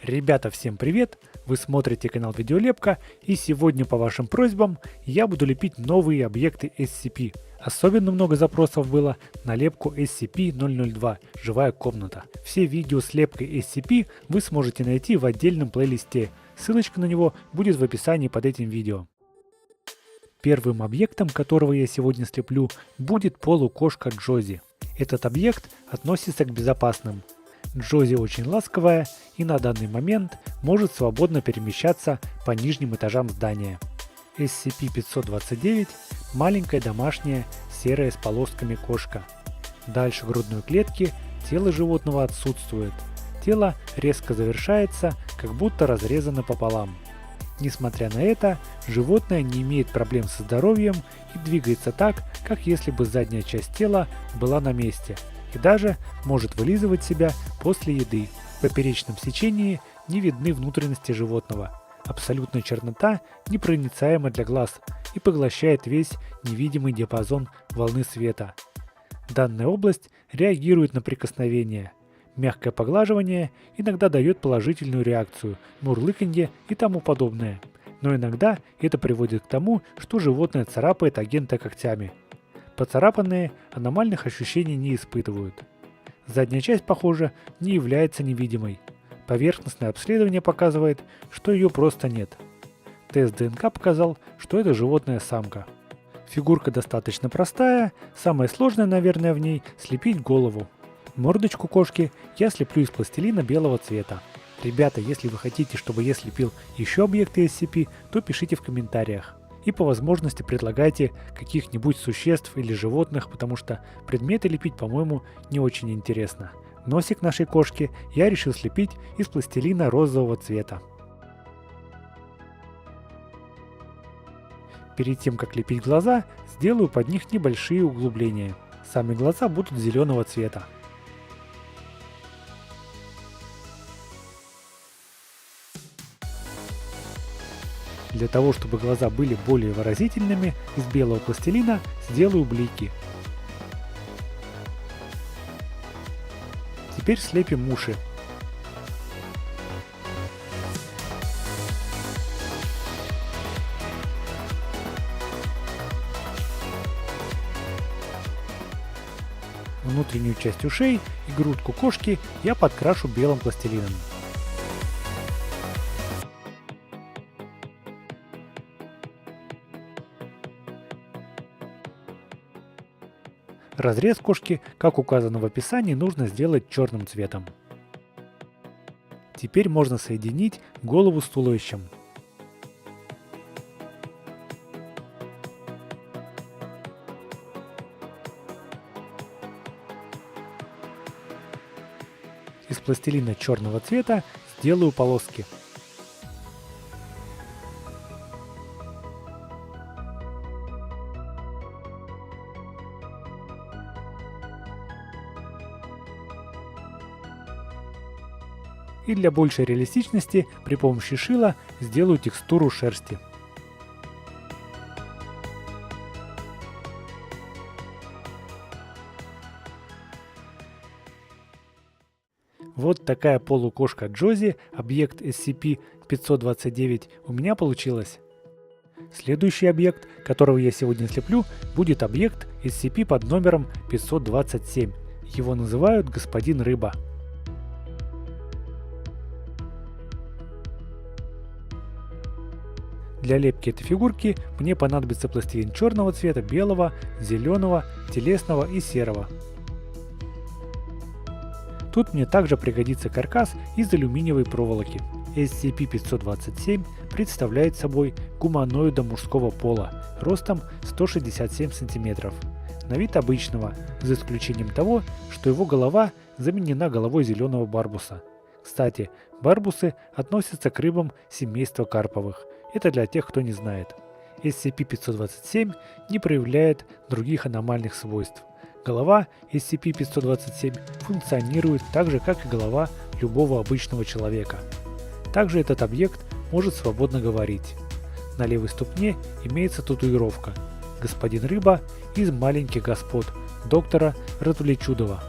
Ребята, всем привет! Вы смотрите канал Видеолепка, и сегодня по вашим просьбам я буду лепить новые объекты SCP. Особенно много запросов было на лепку SCP-002 «Живая комната». Все видео с лепкой SCP вы сможете найти в отдельном плейлисте. Ссылочка на него будет в описании под этим видео. Первым объектом, которого я сегодня слеплю, будет полукошка Джози. Этот объект относится к безопасным. Джози очень ласковая и на данный момент может свободно перемещаться по нижним этажам здания. SCP-529 – маленькая домашняя серая с полосками кошка. Дальше грудной клетки тело животного отсутствует. Тело резко завершается, как будто разрезано пополам. Несмотря на это, животное не имеет проблем со здоровьем и двигается так, как если бы задняя часть тела была на месте, и даже может вылизывать себя после еды. В поперечном сечении не видны внутренности животного. Абсолютная чернота непроницаема для глаз и поглощает весь невидимый диапазон волны света. Данная область реагирует на прикосновение. Мягкое поглаживание иногда дает положительную реакцию, мурлыканье и тому подобное. Но иногда это приводит к тому, что животное царапает агента когтями. Поцарапанные аномальных ощущений не испытывают. Задняя часть, похоже, не является невидимой. Поверхностное обследование показывает, что ее просто нет. Тест ДНК показал, что это животное самка. Фигурка достаточно простая, самое сложное, наверное, в ней слепить голову. Мордочку кошки я слеплю из пластилина белого цвета. Ребята, если вы хотите, чтобы я слепил еще объекты SCP, то пишите в комментариях. И по возможности предлагайте каких-нибудь существ или животных, потому что предметы лепить, по-моему, не очень интересно. Носик нашей кошки я решил слепить из пластилина розового цвета. Перед тем, как лепить глаза, сделаю под них небольшие углубления. Сами глаза будут зеленого цвета. Для того, чтобы глаза были более выразительными, из белого пластилина сделаю блики. Теперь слепим уши. Внутреннюю часть ушей и грудку кошки я подкрашу белым пластилином. Разрез кошки, как указано в описании, нужно сделать черным цветом. Теперь можно соединить голову с туловищем. Из пластилина черного цвета сделаю полоски. И для большей реалистичности при помощи шила сделаю текстуру шерсти. Вот такая полукошка Джози, объект SCP-529, у меня получилась. Следующий объект, которого я сегодня слеплю, будет объект SCP под номером 527. Его называют Господин Рыба. Для лепки этой фигурки мне понадобится пластилин черного цвета, белого, зеленого, телесного и серого. Тут мне также пригодится каркас из алюминиевой проволоки. SCP-527 представляет собой гуманоида мужского пола, ростом 167 см. На вид обычного, за исключением того, что его голова заменена головой зеленого барбуса. Кстати, барбусы относятся к рыбам семейства карповых. Это для тех, кто не знает. SCP-527 не проявляет других аномальных свойств. Голова SCP-527 функционирует так же, как и голова любого обычного человека. Также этот объект может свободно говорить. На левой ступне имеется татуировка «Господин Рыба из маленьких господ» доктора Ратуличудова.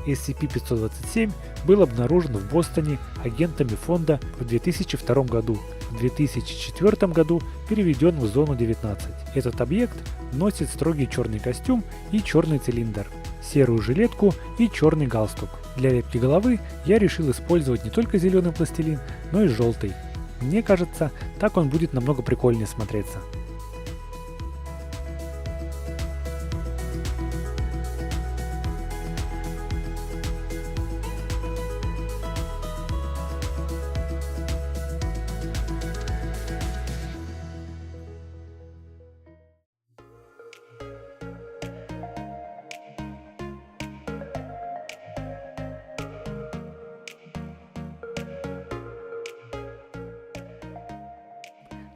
SCP-527 был обнаружен в Бостоне агентами фонда в 2002 году. В 2004 году переведен в зону 19. Этот объект носит строгий черный костюм и черный цилиндр, серую жилетку и черный галстук. Для лепки головы я решил использовать не только зеленый пластилин, но и желтый. Мне кажется, так он будет намного прикольнее смотреться.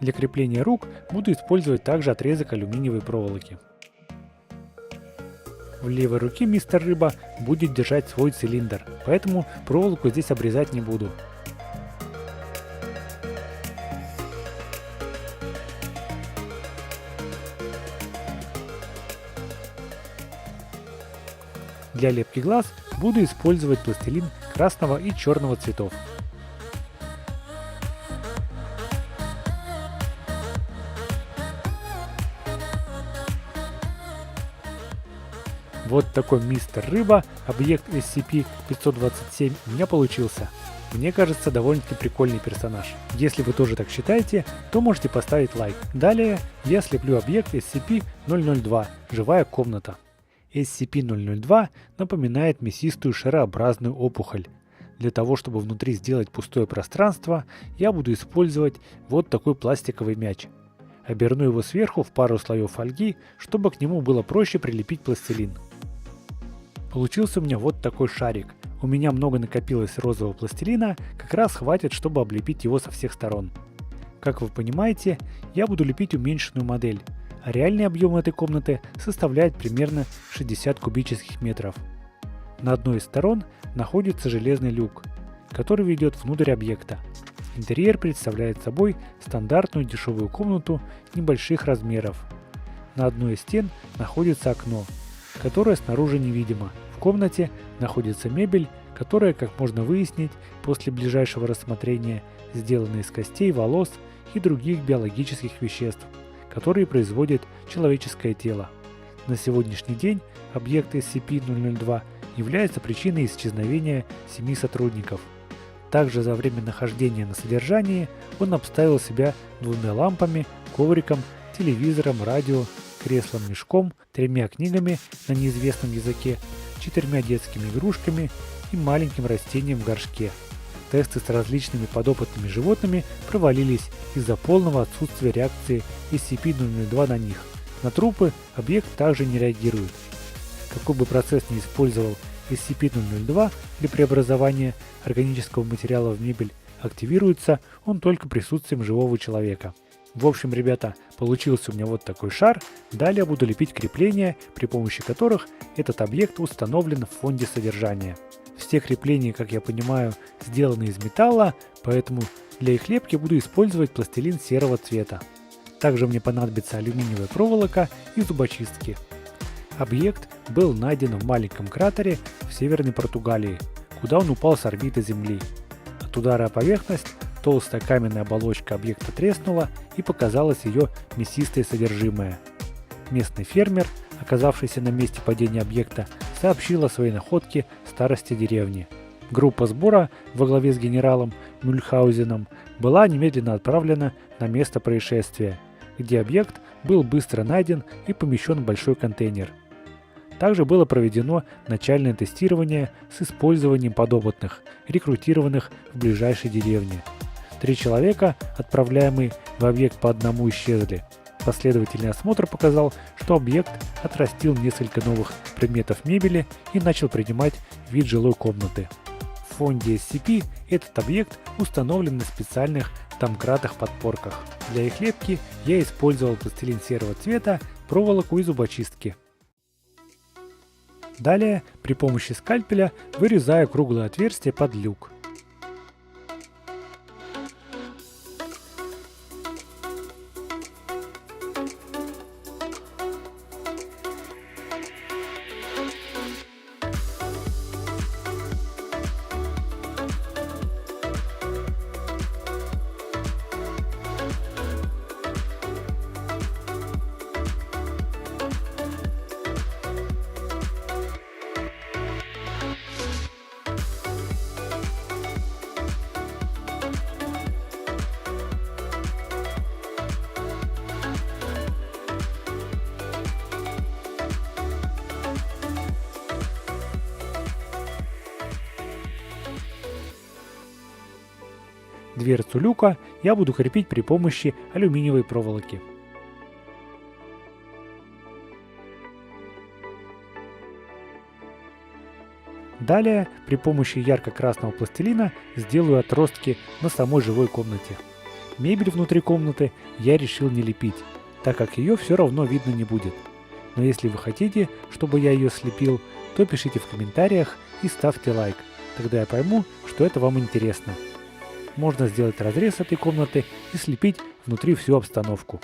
Для крепления рук буду использовать также отрезок алюминиевой проволоки. В левой руке мистер Рыба будет держать свой цилиндр, поэтому проволоку здесь обрезать не буду. Для лепки глаз буду использовать пластилин красного и черного цветов. Вот такой мистер Рыба, объект SCP-527 у меня получился. Мне кажется, довольно-таки прикольный персонаж. Если вы тоже так считаете, то можете поставить лайк. Далее я слеплю объект SCP-002 «Живая комната». SCP-002 напоминает мясистую шарообразную опухоль. Для того, чтобы внутри сделать пустое пространство, я буду использовать вот такой пластиковый мяч. Оберну его сверху в пару слоев фольги, чтобы к нему было проще прилепить пластилин. Получился у меня вот такой шарик. У меня много накопилось розового пластилина, как раз хватит, чтобы облепить его со всех сторон. Как вы понимаете, я буду лепить уменьшенную модель, а реальный объем этой комнаты составляет примерно 60 кубических метров. На одной из сторон находится железный люк, который ведет внутрь объекта. Интерьер представляет собой стандартную дешевую комнату небольших размеров. На одной из стен находится окно, которое снаружи невидимо. В комнате находится мебель, которая, как можно выяснить после ближайшего рассмотрения, сделана из костей, волос и других биологических веществ, которые производит человеческое тело. На сегодняшний день объект SCP-002 является причиной исчезновения 7 сотрудников. Также за время нахождения на содержании он обставил себя 2 лампами, ковриком, телевизором, радио, креслом-мешком, 3 книгами на неизвестном языке, 4 детскими игрушками и маленьким растением в горшке. Тесты с различными подопытными животными провалились из-за полного отсутствия реакции SCP-002 на них. На трупы объект также не реагирует. Какой бы процесс ни использовал SCP-002 для преобразования органического материала в мебель, активируется он только присутствием живого человека. В общем, ребята, получился у меня вот такой шар. Далее буду лепить крепления, при помощи которых этот объект установлен в фонде содержания. Все крепления, как я понимаю, сделаны из металла, поэтому для их лепки буду использовать пластилин серого цвета. Также мне понадобится алюминиевая проволока и зубочистки. Объект был найден в маленьком кратере в Северной Португалии, куда он упал с орбиты Земли. От удара о поверхность толстая каменная оболочка объекта треснула и показалось ее мясистое содержимое. Местный фермер, оказавшийся на месте падения объекта, сообщил о своей находке старости деревни. Группа сбора во главе с генералом Мюльхаузеном была немедленно отправлена на место происшествия, где объект был быстро найден и помещен в большой контейнер. Также было проведено начальное тестирование с использованием подопытных, рекрутированных в ближайшей деревне. 3 человека, отправляемые в объект по одному, исчезли. Последовательный осмотр показал, что объект отрастил несколько новых предметов мебели и начал принимать вид жилой комнаты. В фонде SCP этот объект установлен на специальных домкратах-подпорках. Для их лепки я использовал пластилин серого цвета, проволоку и зубочистки. Далее при помощи скальпеля вырезаю круглое отверстие под люк. Дверцу люка я буду крепить при помощи алюминиевой проволоки. Далее при помощи ярко-красного пластилина сделаю отростки на самой живой комнате. Мебель внутри комнаты я решил не лепить, так как ее все равно видно не будет. Но если вы хотите, чтобы я ее слепил, то пишите в комментариях и ставьте лайк, тогда я пойму, что это вам интересно. Можно сделать разрез этой комнаты и слепить внутри всю обстановку.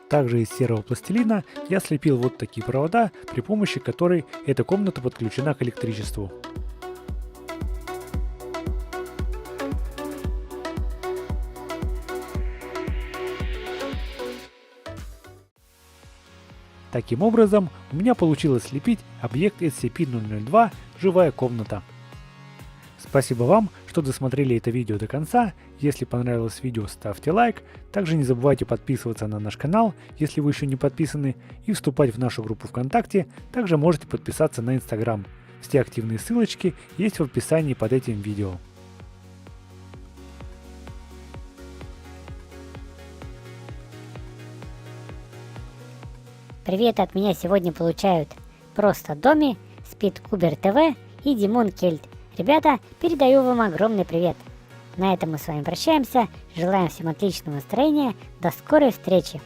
Также из серого пластилина я слепил вот такие провода, при помощи которой эта комната подключена к электричеству. Таким образом, у меня получилось слепить объект SCP-002 «Живая комната». Спасибо вам, что досмотрели это видео до конца. Если понравилось видео, ставьте лайк. Также не забывайте подписываться на наш канал, если вы еще не подписаны, и вступать в нашу группу ВКонтакте. Также можете подписаться на Инстаграм. Все активные ссылочки есть в описании под этим видео. Привет от меня сегодня получают просто Доми, Спидкубер ТВ и Димон Кельт. Ребята, передаю вам огромный привет. На этом мы с вами прощаемся. Желаем всем отличного настроения. До скорой встречи.